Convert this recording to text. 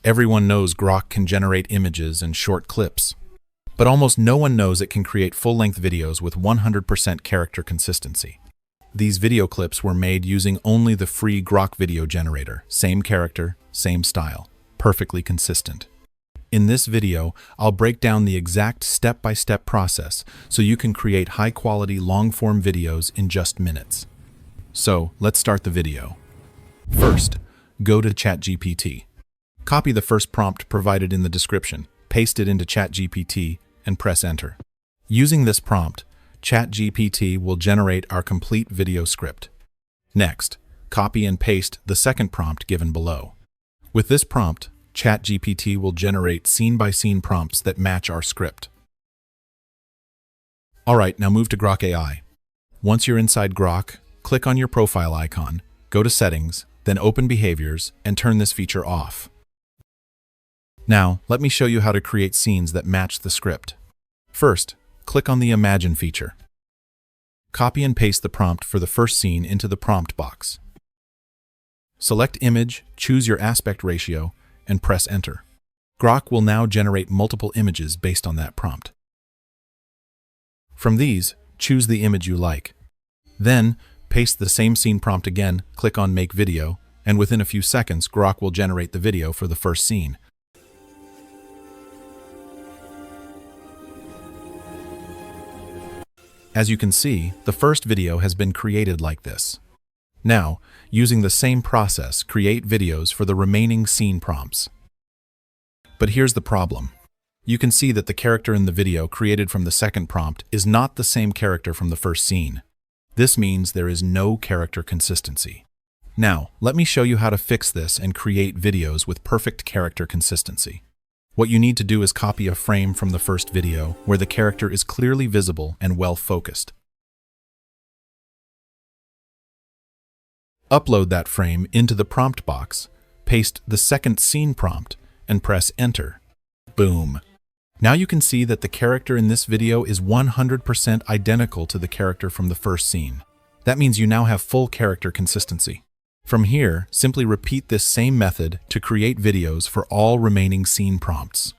Everyone knows Grok can generate images and short clips, but almost no one knows it can create full-length videos with 100% character consistency. These video clips were made using only the free Grok video generator. Same character, same style, perfectly consistent. In this video, I'll break down the exact step-by-step process so you can create high-quality long-form videos in just minutes. So, let's start the video. First, go to Chat-GPT. Copy the first prompt provided in the description, paste it into Chat-GPT, and press Enter. Using this prompt, Chat-GPT will generate our complete video script. Next, copy and paste the second prompt given below. With this prompt, Chat-GPT will generate scene-by-scene prompts that match our script. Alright, now move to Grok AI. Once you're inside Grok, click on your profile icon, go to Settings, then open Behaviors, and turn this feature off. Now, let me show you how to create scenes that match the script. First, click on the Imagine feature. Copy and paste the prompt for the first scene into the prompt box. Select Image, choose your aspect ratio, and press Enter. Grok will now generate multiple images based on that prompt. From these, choose the image you like. Then, paste the same scene prompt again, click on Make Video, and within a few seconds, Grok will generate the video for the first scene. As you can see, the first video has been created like this. Now, using the same process, create videos for the remaining scene prompts. But here's the problem. You can see that the character in the video created from the second prompt is not the same character from the first scene. This means there is no character consistency. Now, let me show you how to fix this and create videos with perfect character consistency. What you need to do is copy a frame from the first video where the character is clearly visible and well focused. Upload that frame into the prompt box, paste the second scene prompt, and press Enter. Boom! Now you can see that the character in this video is 100% identical to the character from the first scene. That means you now have full character consistency. From here, simply repeat this same method to create videos for all remaining scene prompts.